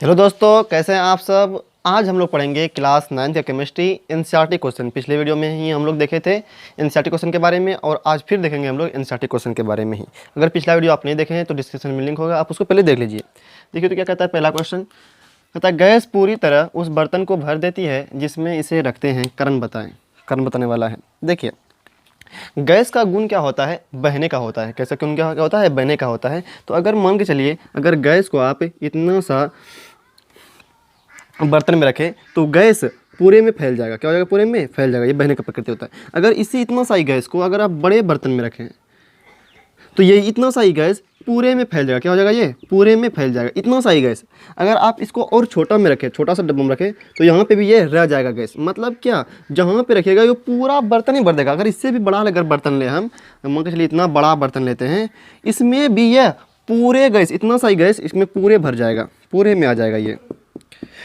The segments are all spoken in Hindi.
हेलो दोस्तों, कैसे हैं आप सब। आज हम लोग पढ़ेंगे क्लास 9th का केमिस्ट्री एनसीईआरटी क्वेश्चन। पिछले वीडियो में ही हम लोग देखे थे एनसीईआरटी क्वेश्चन के बारे में और आज फिर देखेंगे हम लोग एनसीईआरटी क्वेश्चन के बारे में ही। अगर पिछला वीडियो आप नहीं देखे हैं तो डिस्क्रिप्शन में लिंक होगा, आप उसको पहले देख लीजिए। देखिए तो क्या कहता है पहला क्वेश्चन, कहता है गैस पूरी तरह उस बर्तन को भर देती है जिसमें इसे रखते हैं, कारण बताएँ। कारण बताने वाला है। देखिए गैस का गुण क्या होता है, बहने का होता है। कैसा गुण क्या होता है, बहने का होता है। तो अगर मान के चलिए अगर गैस को आप इतना सा बर्तन में रखें तो गैस पूरे में फैल जाएगा। क्या हो जाएगा, पूरे में फैल जाएगा। ये बहने का प्रकृति होता है। अगर इसी इतना सा ही गैस को अगर आप बड़े बर्तन में रखें तो ये इतना सा ही गैस पूरे में फैल जाएगा। क्या हो जाएगा, ये पूरे में फैल जाएगा। इतना सा ही गैस अगर आप इसको और छोटा में रखें, छोटा सा डब्बा में रखें तो यहाँ पे भी ये रह जाएगा गैस। मतलब क्या, जहाँ पे रखिएगा ये पूरा बर्तन ही भर देगा। अगर इससे भी बड़ा अगर बर्तन ले, हम मान के चलिए इतना बड़ा बर्तन लेते हैं, इसमें भी यह पूरे गैस, इतना सा ही गैस इसमें पूरे भर जाएगा, पूरे में आ जाएगा। ये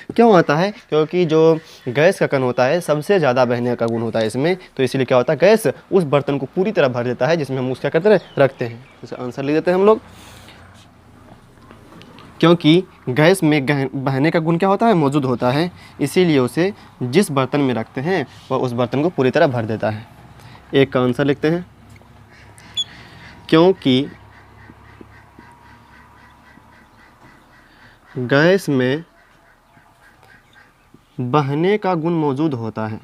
क्यों आता है, क्योंकि जो गैस का कण होता है सबसे ज़्यादा बहने का गुण होता है इसमें। तो इसीलिए क्या होता है, गैस उस बर्तन को पूरी तरह भर देता है जिसमें हम उसका क्या करते हैं, रखते हैं। तो आंसर लिख देते हैं हम लोग, क्योंकि गैस में बहने का गुण क्या होता है, मौजूद होता है। इसीलिए उसे जिस बर्तन में रखते हैं वह उस बर्तन को पूरी तरह भर देता है। एक का आंसर लिखते हैं, क्योंकि गैस में बहने का गुण मौजूद होता है।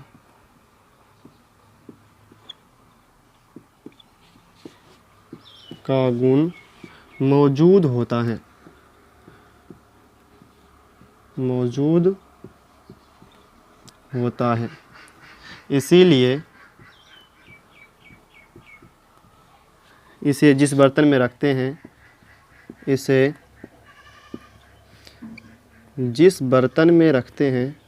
का गुण मौजूद होता है, मौजूद होता है। इसीलिए इसे जिस बर्तन में रखते हैं, इसे जिस बर्तन में रखते हैं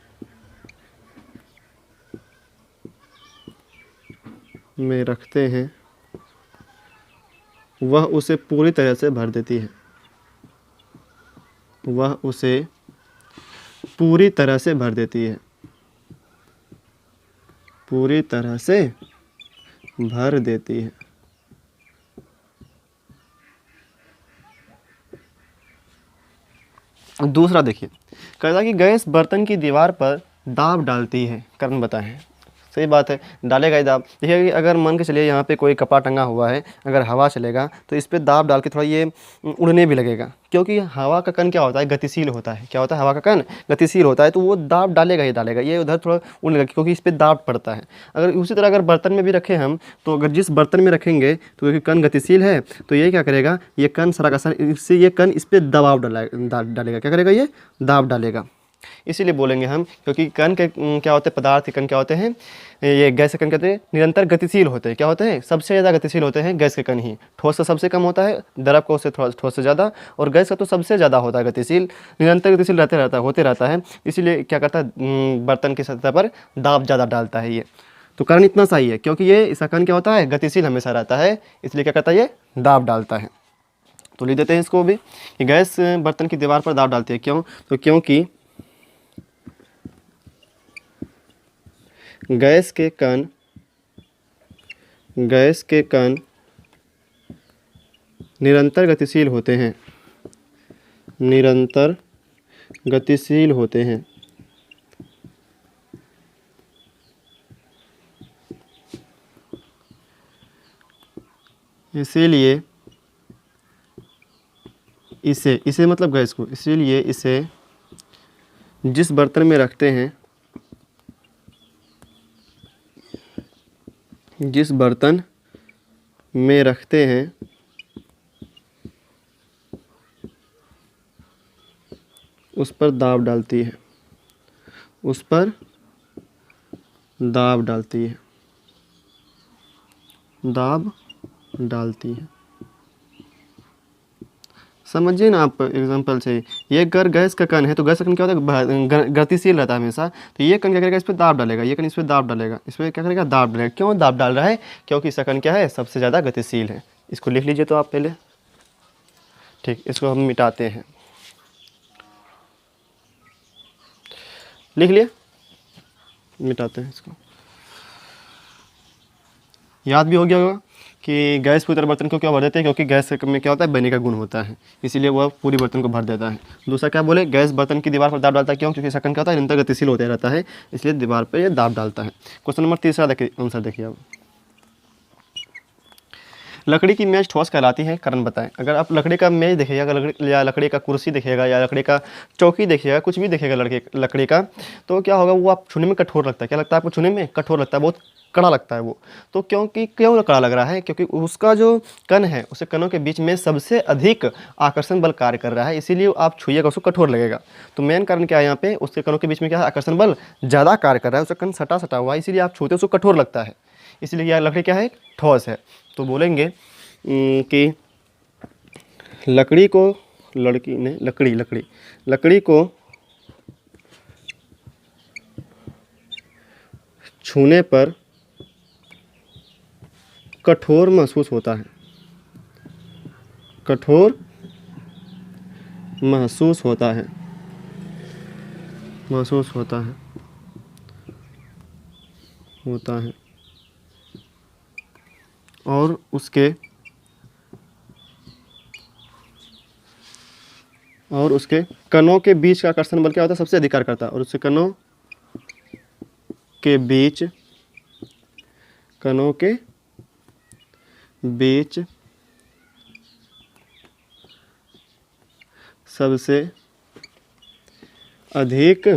वह उसे पूरी तरह से भर देती है। वह उसे पूरी तरह से भर देती है, पूरी तरह से भर देती है। दूसरा देखिए, कहता है कि गैस बर्तन की दीवार पर दाब डालती है, कारण बताएं। सही बात है, डालेगा ही दाब। देखिए अगर मान के चलिए यहाँ पे कोई कपड़ा टंगा हुआ है, अगर हवा चलेगा तो इस पर दाब डाल के थोड़ा ये उड़ने भी लगेगा, क्योंकि हवा का कण क्या होता है, गतिशील होता है। क्या होता है, हवा का कण गतिशील होता है। तो वो दाब डालेगा ही डालेगा, ये उधर थोड़ा उड़ने लगेगा क्योंकि इस पर दाब पड़ता है। अगर उसी तरह अगर बर्तन में भी रखें हम, तो अगर जिस बर्तन में रखेंगे तो क्योंकि कण गतिशील है तो ये क्या करेगा, ये कण सारा का सारा इससे ये कण इस पर दबाव डालेगा। क्या करेगा, ये दाब डालेगा। इसीलिए बोलेंगे हम, क्योंकि कण के क्या होते हैं, पदार्थ के कण क्या होते हैं, ये गैस के कण कहते हैं निरंतर गतिशील होते हैं। क्या होते हैं, सबसे ज़्यादा गतिशील होते हैं गैस के कण ही। ठोस का सबसे कम होता है, द्रव का उससे थोड़ा ठोस से ज़्यादा, और गैस का तो सबसे ज़्यादा होता है गतिशील। निरंतर गतिशील होते रहता है। इसीलिए क्या करता है, बर्तन की सतह पर दाब ज़्यादा डालता है ये। तो कारण इतना सही है, क्योंकि ये इसका कण क्या होता है, गतिशील हमेशा रहता है, इसलिए क्या करता है, ये दाब डालता है। तो लिख देते हैं इसको भी कि गैस बर्तन की दीवार पर दाब डालती है। क्यों, तो क्योंकि गैस के कण निरंतर गतिशील होते हैं, निरंतर गतिशील होते हैं। इसीलिए इसे मतलब गैस को, इसीलिए इसे जिस बर्तन में रखते हैं, जिस बर्तन में रखते हैं उस पर दाब डालती है, उस पर दाब डालती है, दाब डालती है। समझिए ना आप एग्जांपल से, ये अगर गैस का कण है तो गैस का कण क्या होता है, गतिशील रहता है हमेशा। तो ये कण क्या करेगा, इस पर दाब डालेगा, ये कण इस पर दाब डालेगा, इस पर क्या करेगा, दाब डालेगा। क्यों दाब डाल रहा है, क्योंकि इसका कण क्या है, सबसे ज़्यादा गतिशील है। इसको लिख लीजिए तो आप पहले, ठीक। इसको हम मिटाते हैं, लिख लिए, मिटाते हैं इसको। याद भी हो गया होगा कि गैस पूरी तरह बर्तन को क्यों भर देते हैं, क्योंकि गैस में क्या होता है, बनी का गुण होता है, इसीलिए वह पूरी बर्तन को भर देता है। दूसरा क्या बोले, गैस बर्तन की दीवार पर दाब डालता है, क्यों, क्योंकि ढक्कन क्या होता है, निरंतर गतिशील होते रहता है, इसलिए दीवार पर यह दाब डालता है। क्वेश्चन नंबर 3 देखिए, आंसर देखिए अब। लकड़ी की मेज ठोस कहलाती है, कारण बताएं। अगर आप लकड़ी का मेज देखिएगा, अगर या लकड़ी का कुर्सी देखिएगा या लकड़ी का चौकी देखिएगा, कुछ भी देखिएगा लकड़ी का, तो क्या होगा, वो आप छूने में कठोर लगता है। क्या लगता है आपको छूने में, कठोर लगता है, बहुत कड़ा लगता है वो। तो क्यों कड़ा लग रहा है, क्योंकि उसका जो कण है, उसे कणों के बीच में सबसे अधिक आकर्षण बल कार्य कर रहा है, इसीलिए आप छुइएगा उसको कठोर लगेगा। तो मेन कारण क्या है यहाँ पे, उसके कणों के बीच में क्या है, आकर्षण बल ज़्यादा कार्य कर रहा है, उसका कण सटा हुआ है, इसीलिए आप छूते उसको कठोर लगता है, इसलिए यह लकड़ी क्या है, ठोस है। तो बोलेंगे कि लकड़ी को लकड़ी को छूने पर कठोर महसूस होता है, कठोर महसूस होता है, और उसके कणों के बीच का आकर्षण बल क्या होता है, सबसे अधिक कार्य करता है, और उसके कणों के बीच सबसे अधिक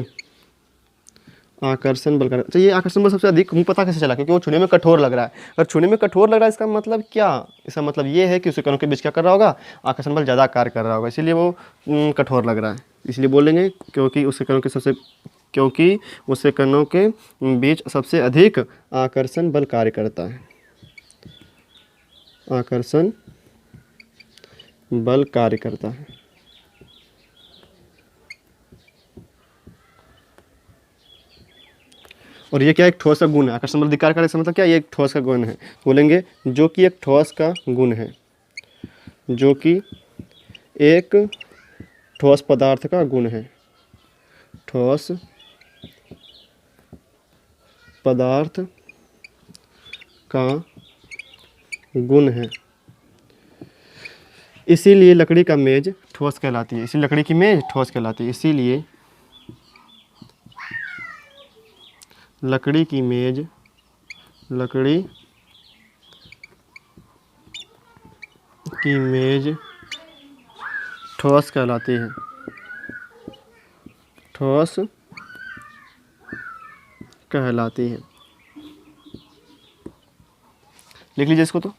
आकर्षण बल का। तो ये आकर्षण बल सबसे अधिक पता कैसे चला, क्योंकि वो छूने में कठोर लग रहा है। अगर छूने में कठोर लग रहा है, इसका मतलब क्या, इसका मतलब ये है कि उसके कणों के बीच क्या कर रहा होगा, आकर्षण बल ज़्यादा कार्य कर रहा होगा, इसीलिए वो कठोर लग रहा है। इसलिए बोलेंगे क्योंकि उसके कणों के बीच सबसे अधिक आकर्षण बल कार्य करता है, आकर्षण बल कार्य करता है। और ये क्या, एक ठोस का गुण है, आकर्षण बल अधिकार का मतलब क्या, ये एक ठोस का गुण है। बोलेंगे जो कि एक ठोस का गुण है, जो कि एक ठोस पदार्थ का गुण है, ठोस पदार्थ का गुण है, इसीलिए लकड़ी का मेज ठोस कहलाती है, इसी लकड़ी की मेज ठोस कहलाती है, इसीलिए लकड़ी की मेज ठोस कहलाती है, ठोस कहलाती है। लिख लीजिए इसको तो।